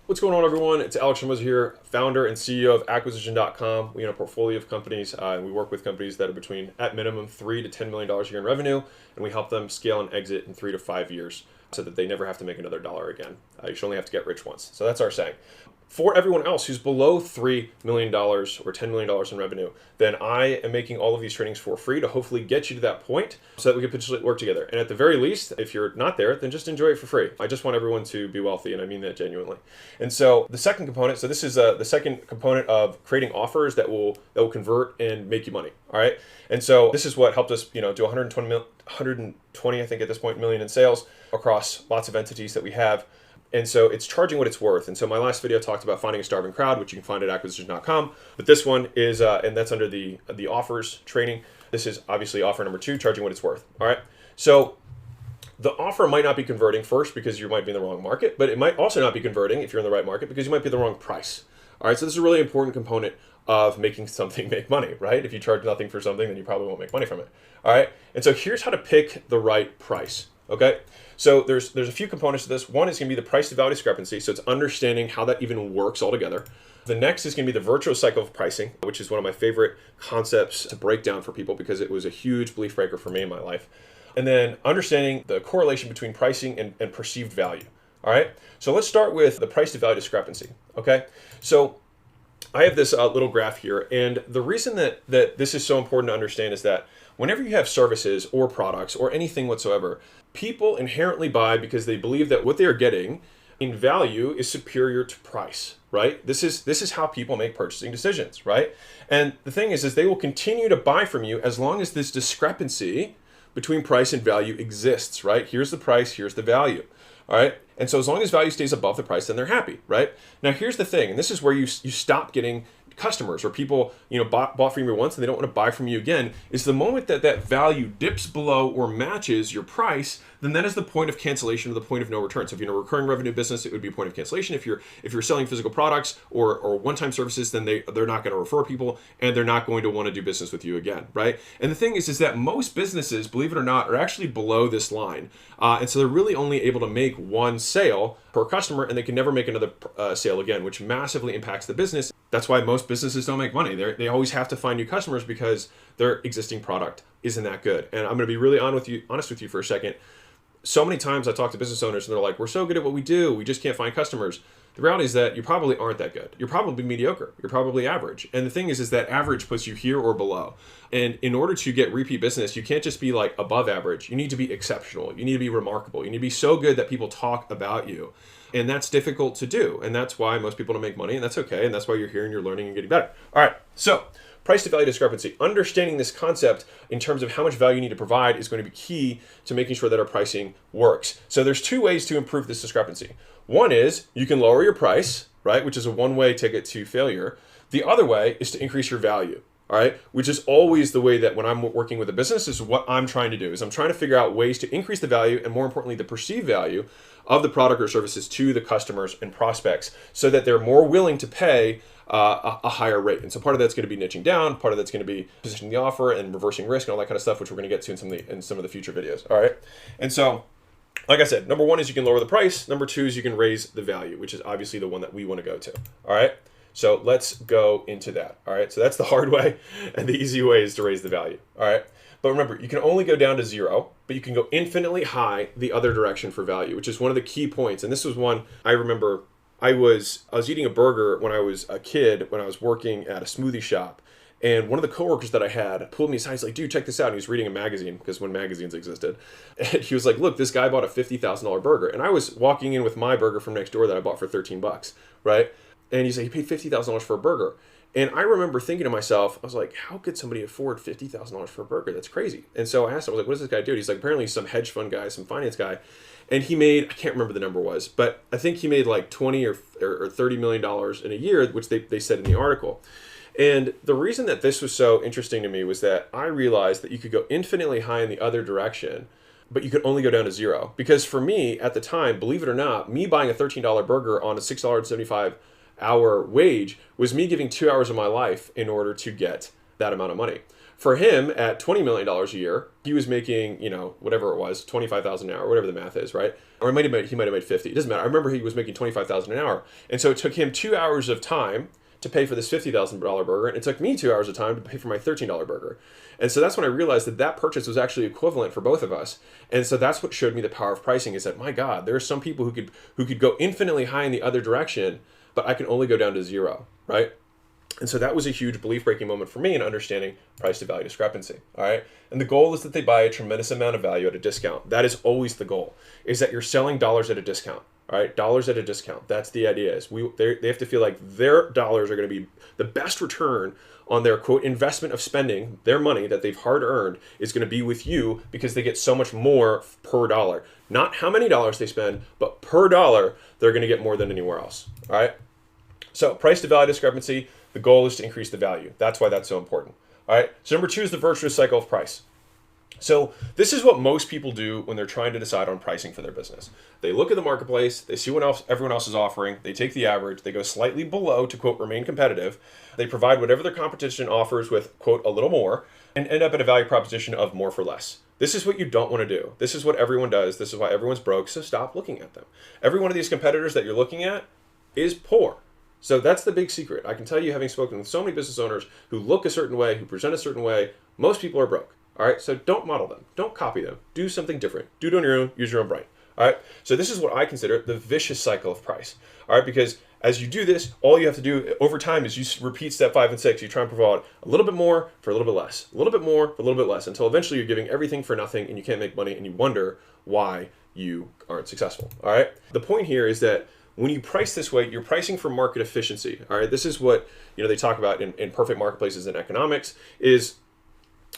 What's going on, everyone? It's Alex Hormozi here, founder and CEO of acquisition.com. We own a portfolio of companies, and we work with companies that are between, at minimum, $3 to $10 million a year in revenue, and we help them scale and exit in 3 to 5 years so that they never have to make another dollar again. You should only have to get rich once. So that's our saying. For everyone else who's below $3 million or $10 million in revenue, then I am making all of these trainings for free to hopefully get you to that point so that we can potentially work together. And at the very least, if you're not there, then just enjoy it for free. I just want everyone to be wealthy, and I mean that genuinely. And so the second component, so this is the second component of creating offers that will convert and make you money. All right. And so this is what helped us, do 120, I think at this point, million in sales across lots of entities that we have. And so it's charging what it's worth. And so my last video talked about finding a starving crowd, which you can find at acquisition.com. But this one is, and that's under the offers training. This is obviously offer number 2, charging what it's worth. All right. So the offer might not be converting first because you might be in the wrong market, but it might also not be converting if you're in the right market because you might be the wrong price. All right. So this is a really important component of making something make money, right? If you charge nothing for something, then you probably won't make money from it. All right. And so here's how to pick the right price. Okay. So there's a few components to this. One is going to be the price to value discrepancy. So it's understanding how that even works altogether. The next is going to be the virtuous cycle of pricing, which is one of my favorite concepts to break down for people because it was a huge belief breaker for me in my life. And then understanding the correlation between pricing and perceived value. All right. So let's start with the price to value discrepancy. Okay. So I have this little graph here. And the reason that this is so important to understand is that whenever you have services or products or anything whatsoever, people inherently buy because they believe that what they are getting in value is superior to price, right? This is how people make purchasing decisions, right? And the thing is they will continue to buy from you as long as this discrepancy between price and value exists, right? Here's the price, here's the value, all right? And so as long as value stays above the price, then they're happy, right? Now, here's the thing, and this is where you stop getting customers or people, bought from you once and they don't want to buy from you again, is the moment that value dips below or matches your price, then that is the point of cancellation or the point of no return. So if you're in a recurring revenue business, it would be a point of cancellation. If you're selling physical products or one-time services, then they're not going to refer people and they're not going to want to do business with you again, right? And the thing is that most businesses, believe it or not, are actually below this line. And so they're really only able to make one sale per customer and they can never make another sale again, which massively impacts the business. That's why most businesses don't make money. They always have to find new customers because their existing product isn't that good. And I'm going to be really honest with you for a second. So many times I talk to business owners and they're like, we're so good at what we do, we just can't find customers. The reality is that you probably aren't that good. You're probably mediocre. You're probably average. And the thing is that average puts you here or below. And in order to get repeat business, you can't just be like above average. You need to be exceptional. You need to be remarkable. You need to be so good that people talk about you. And that's difficult to do. And that's why most people don't make money. And that's okay. And that's why you're here and you're learning and getting better. All right. So price to value discrepancy. Understanding this concept in terms of how much value you need to provide is going to be key to making sure that our pricing works. So there's 2 ways to improve this discrepancy. One is you can lower your price, right? Which is a one-way ticket to failure. The other way is to increase your value. All right, which is always the way that when I'm working with a business is what I'm trying to do is I'm trying to figure out ways to increase the value and more importantly, the perceived value of the product or services to the customers and prospects so that they're more willing to pay a higher rate. And so part of that's going to be niching down, part of that's going to be positioning the offer and reversing risk and all that kind of stuff, which we're going to get to in some of the future videos. All right. And so, like I said, number 1 is you can lower the price. Number 2 is you can raise the value, which is obviously the one that we want to go to. All right. So let's go into that. All right. So that's the hard way and the easy way is to raise the value. All right. But remember, you can only go down to 0, but you can go infinitely high the other direction for value, which is one of the key points. And this was one I remember I was eating a burger when I was a kid, when I was working at a smoothie shop. And one of the coworkers that I had pulled me aside. He's like, dude, check this out. And he was reading a magazine because when magazines existed. And he was like, look, this guy bought a $50,000 burger. And I was walking in with my burger from next door that I bought for $13, right? And he's like, he paid $50,000 for a burger. And I remember thinking to myself, I was like, how could somebody afford $50,000 for a burger? That's crazy. And so I asked him, I was like, what does this guy do? He's like, apparently he's some hedge fund guy, some finance guy. And he made, I can't remember the number was, but I think he made like 20 or $30 million in a year, which they said in the article. And the reason that this was so interesting to me was that I realized that you could go infinitely high in the other direction, but you could only go down to 0. Because for me at the time, believe it or not, me buying a $13 burger on a $6.75 hour wage was me giving 2 hours of my life in order to get that amount of money. For him, at $20 million a year, he was making, whatever it was, 25,000 an hour, whatever the math is, right? Or he might have made 50. It doesn't matter. I remember he was making 25,000 an hour. And so it took him 2 hours of time to pay for this $50,000 burger, and it took me 2 hours of time to pay for my $13 burger. And so that's when I realized that purchase was actually equivalent for both of us. And so that's what showed me the power of pricing, is that, my God, there are some people who could go infinitely high in the other direction, but I can only go down to zero, right? And so that was a huge belief-breaking moment for me in understanding price to value discrepancy, all right? And the goal is that they buy a tremendous amount of value at a discount. That is always the goal, is that you're selling dollars at a discount, all right? Dollars at a discount. That's the idea. They have to feel like their dollars are going to be the best return on their, quote, investment of spending. Their money that they've hard earned is going to be with you because they get so much more per dollar. Not how many dollars they spend, but per dollar, they're going to get more than anywhere else, all right? So price to value discrepancy, the goal is to increase the value. That's why that's so important. All right. So number 2 is the virtuous cycle of price. So this is what most people do when they're trying to decide on pricing for their business. They look at the marketplace, they see what everyone else is offering, they take the average, they go slightly below to, quote, remain competitive. They provide whatever their competition offers with, quote, a little more, and end up at a value proposition of more for less. This is what you don't want to do. This is what everyone does. This is why everyone's broke. So stop looking at them. Every one of these competitors that you're looking at is poor. So that's the big secret. I can tell you, having spoken with so many business owners who look a certain way, who present a certain way, most people are broke. All right. So don't model them. Don't copy them. Do something different. Do it on your own. Use your own brain. All right. So this is what I consider the vicious cycle of price. All right. Because as you do this, all you have to do over time is you repeat step 5 and 6. You try and provide a little bit more for a little bit less, a little bit more for a little bit less, until eventually you're giving everything for nothing and you can't make money and you wonder why you aren't successful. All right. The point here is that when you price this way, you're pricing for market efficiency. All right, this is what they talk about in perfect marketplaces in economics, is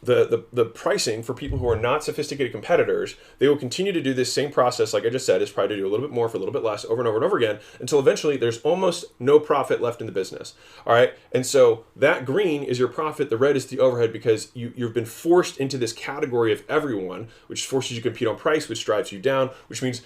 the pricing for people who are not sophisticated competitors. They will continue to do this same process, like I just said, is probably to do a little bit more for a little bit less over and over and over again until eventually there's almost no profit left in the business. All right, and so that green is your profit, the red is the overhead, because you've been forced into this category of everyone, which forces you to compete on price, which drives you down, which means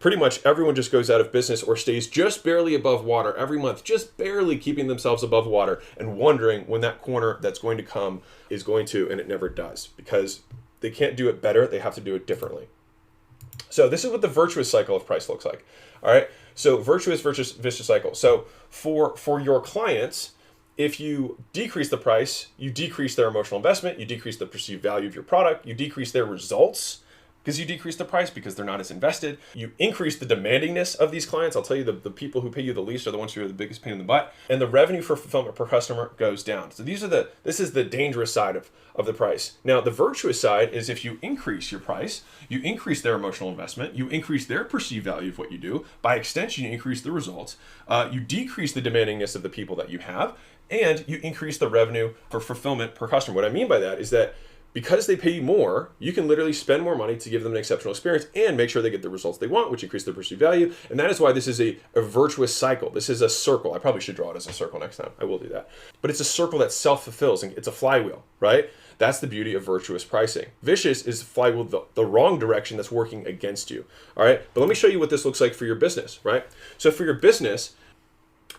pretty much everyone just goes out of business or stays just barely above water every month, just barely keeping themselves above water and wondering when that corner that's going to come is going to, and it never does, because they can't do it better. They have to do it differently. So this is what the virtuous cycle of price looks like. All right. So virtuous versus vicious cycle. So for your clients, if you decrease the price, you decrease their emotional investment, you decrease the perceived value of your product, you decrease their results, because you decrease the price because they're not as invested. You increase the demandingness of these clients. I'll tell you, the people who pay you the least are the ones who are the biggest pain in the butt. And the revenue for fulfillment per customer goes down. So this is the dangerous side of the price. Now, the virtuous side is if you increase your price, you increase their emotional investment, you increase their perceived value of what you do. By extension, you increase the results. You decrease the demandingness of the people that you have, and you increase the revenue for fulfillment per customer. What I mean by that is that because they pay you more, you can literally spend more money to give them an exceptional experience and make sure they get the results they want, which increase their perceived value. And that is why this is a virtuous cycle. This is a circle. I probably should draw it as a circle next time. I will do that. But it's a circle that self-fulfills, and it's a flywheel, right? That's the beauty of virtuous pricing. Vicious is flywheel, the wrong direction that's working against you, all right? But let me show you what this looks like for your business, right? So for your business,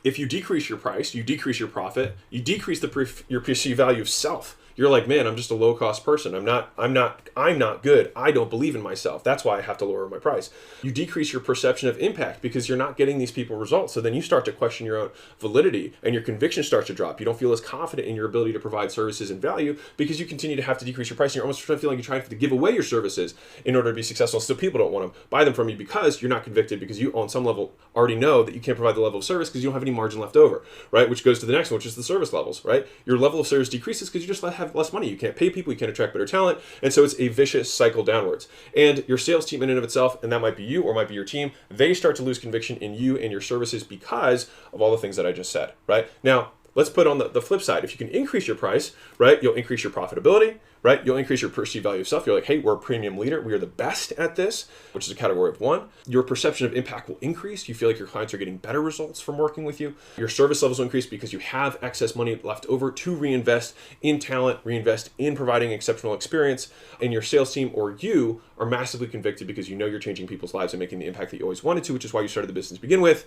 if you decrease your price, you decrease your profit, you decrease your perceived value of self. You're like, man, I'm just a low-cost person. I'm not good. I don't believe in myself. That's why I have to lower my price. You decrease your perception of impact because you're not getting these people results. So then you start to question your own validity, and your conviction starts to drop. You don't feel as confident in your ability to provide services and value because you continue to have to decrease your price. And you're almost feeling like you're trying to give away your services in order to be successful. So people don't want to buy them from you because you're not convicted, because you on some level already know that you can't provide the level of service because you don't have any margin left over, right? Which goes to the next one, which is the service levels, right? Your level of service decreases because you just have less money. You can't pay people, you can't attract better talent. And so it's a vicious cycle downwards. And your sales team in and of itself, and that might be you or might be your team, they start to lose conviction in you and your services because of all the things that I just said, right? Now, let's put on the flip side. If you can increase your price, right, you'll increase your profitability, right? You'll increase your perceived value of self. You're like, hey, we're a premium leader. We are the best at this, which is a category of 1. Your perception of impact will increase. You feel like your clients are getting better results from working with you. Your service levels will increase because you have excess money left over to reinvest in talent, reinvest in providing exceptional experience. And your sales team or you are massively convicted because you know you're changing people's lives and making the impact that you always wanted to, which is why you started the business to begin with.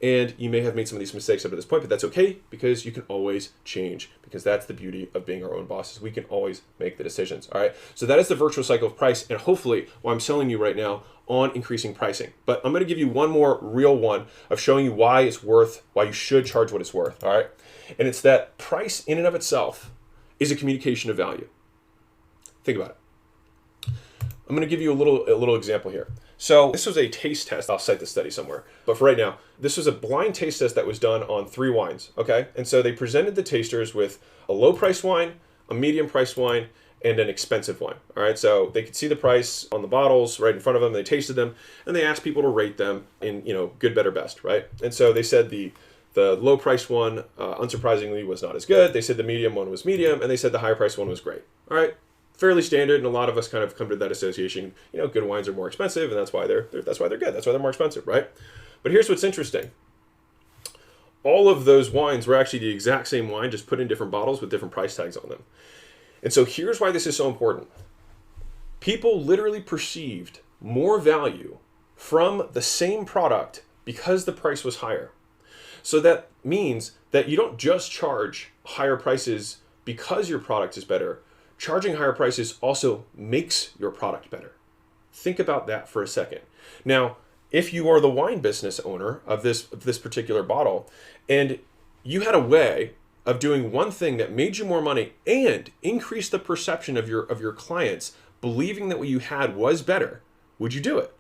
And you may have made some of these mistakes up to this point, but that's okay because you can always change, because that's the beauty of being our own bosses. We can always make the decisions. All right. So that is the virtuous cycle of price, and hopefully what I'm selling you right now on increasing pricing. But I'm going to give you one more real one of showing you why you should charge what it's worth. All right. And it's that price in and of itself is a communication of value. Think about it. I'm going to give you a little example here. So this was a taste test. I'll cite the study somewhere. But for right now, this was a blind taste test that was done on 3 wines. Okay. And so they presented the tasters with a low price wine, a medium price wine, and an expensive wine. All right. So they could see the price on the bottles right in front of them. They tasted them and they asked people to rate them in, good, better, best. Right. And so they said the low price one, unsurprisingly, was not as good. They said the medium one was medium, and they said the higher price one was great. All right. Fairly standard, and a lot of us kind of come to that association. Good wines are more expensive, and that's why they're good. That's why they're more expensive, right? But here's what's interesting. All of those wines were actually the exact same wine, just put in different bottles with different price tags on them. And so here's why this is so important. People literally perceived more value from the same product because the price was higher. So that means that you don't just charge higher prices because your product is better. Charging higher prices also makes your product better. Think about that for a second. Now, if you are the wine business owner of this particular bottle, and you had a way of doing one thing that made you more money and increased the perception of your clients believing that what you had was better, would you do it?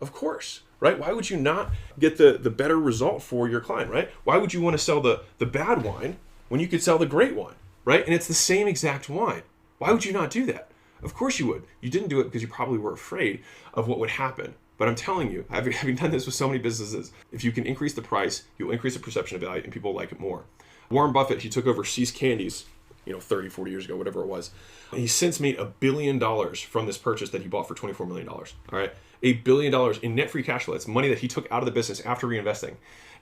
Of course, right? Why would you not get the better result for your client, right? Why would you want to sell the bad wine when you could sell the great wine, right? And it's the same exact wine. Why would you not do that? Of course you would. You didn't do it because you probably were afraid of what would happen. But I'm telling you, having done this with so many businesses, if you can increase the price, you'll increase the perception of value and people will like it more. Warren Buffett, he took over See's Candies, 30, 40 years ago, whatever it was. And he's since made $1 billion from this purchase that he bought for $24 million. All right. $1 billion in net free cash flow. It's money that he took out of the business after reinvesting.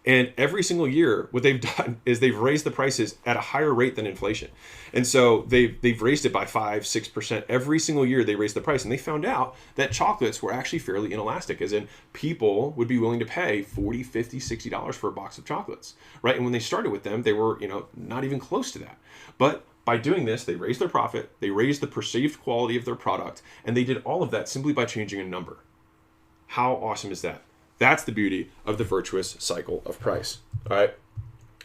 And every single year, what they've done is they've raised the prices at a higher rate than inflation. And so they've raised it by 5-6%. Every single year they raised the price. And they found out that chocolates were actually fairly inelastic, as in people would be willing to pay $40, $50, $60 for a box of chocolates, right? And when they started with them, they were, not even close to that. But by doing this, they raised their profit, they raised the perceived quality of their product, and they did all of that simply by changing a number. How awesome is that? That's the beauty of the virtuous cycle of price. All right.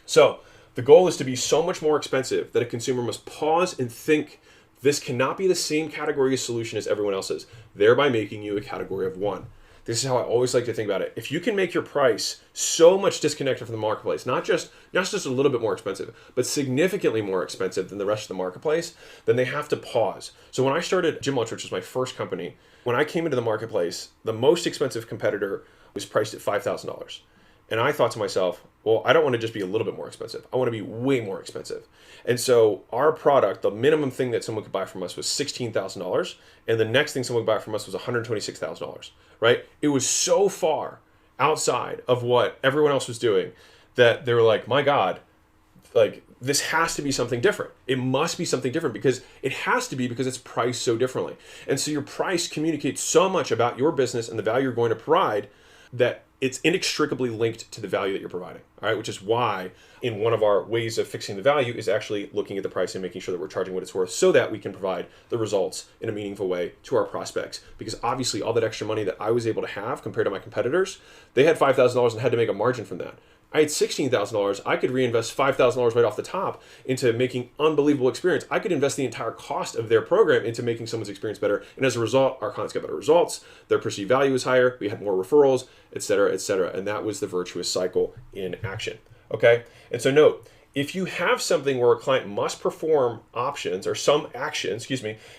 So the goal is to be so much more expensive that a consumer must pause and think this cannot be the same category of solution as everyone else's, thereby making you a category of 1. This is how I always like to think about it. If you can make your price so much disconnected from the marketplace, not just a little bit more expensive, but significantly more expensive than the rest of the marketplace, then they have to pause. So when I started Gym Launch, which was my first company, when I came into the marketplace, the most expensive competitor was priced at $5,000. And I thought to myself, well, I don't want to just be a little bit more expensive. I want to be way more expensive. And so our product, the minimum thing that someone could buy from us was $16,000. And the next thing someone could buy from us was $126,000, right? It was so far outside of what everyone else was doing that they were like, my God, like this has to be something different. It must be something different because it's priced so differently. And so your price communicates so much about your business and the value you're going to provide that it's inextricably linked to the value that you're providing. All right, which is why in one of our ways of fixing the value is actually looking at the price and making sure that we're charging what it's worth so that we can provide the results in a meaningful way to our prospects. Because obviously all that extra money that I was able to have compared to my competitors, they had $5,000 and had to make a margin from that. I had $16,000. I could reinvest $5,000 right off the top into making unbelievable experience. I could invest the entire cost of their program into making someone's experience better. And as a result, our clients got better results. Their perceived value was higher. We had more referrals, et cetera, et cetera. And that was the virtuous cycle in action. Okay. And so note, if you have something where a client must perform options or some action,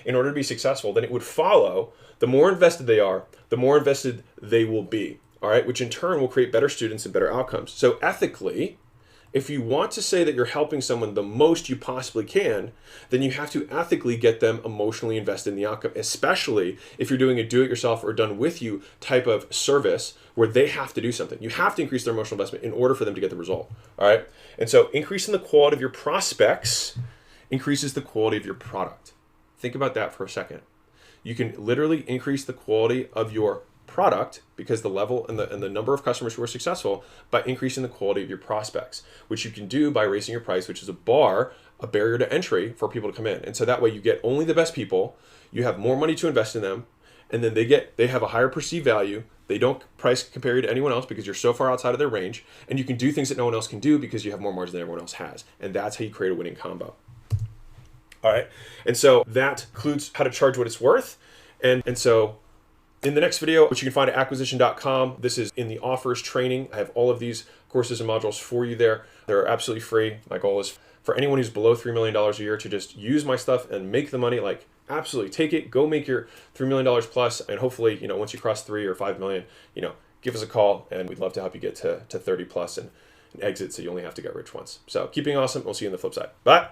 in order to be successful, then it would follow the more invested they are, the more invested they will be. All right, which in turn will create better students and better outcomes. So ethically, If you want to say that you're helping someone the most you possibly can, then you have to ethically get them emotionally invested in the outcome, especially if you're doing a do-it-yourself or done with you type of service where they have to do something. You have to increase their emotional investment in order for them to get the result. All right. And so increasing the quality of your prospects increases the quality of your product. Think about that for a second. You can literally increase the quality of your product because the level and the number of customers who are successful by increasing the quality of your prospects, which you can do by raising your price, which is a barrier to entry for people to come in. And so that way you get only the best people, you have more money to invest in them, and then they have a higher perceived value. They don't price compare you to anyone else because you're so far outside of their range, and you can do things that no one else can do because you have more margin than everyone else has. And that's how you create a winning combo. All right. And so that includes how to charge what it's worth. And so in the next video, which you can find at acquisition.com, this is in the offers training. I have all of these courses and modules for you there. They're absolutely free. My goal is for anyone who's below $3 million a year to just use my stuff and make the money. Like, absolutely take it, go make your $3 million plus. And hopefully, once you cross 3 or 5 million, give us a call and we'd love to help you get to 30 plus and exit so you only have to get rich once. So keep being awesome. We'll see you on the flip side. Bye.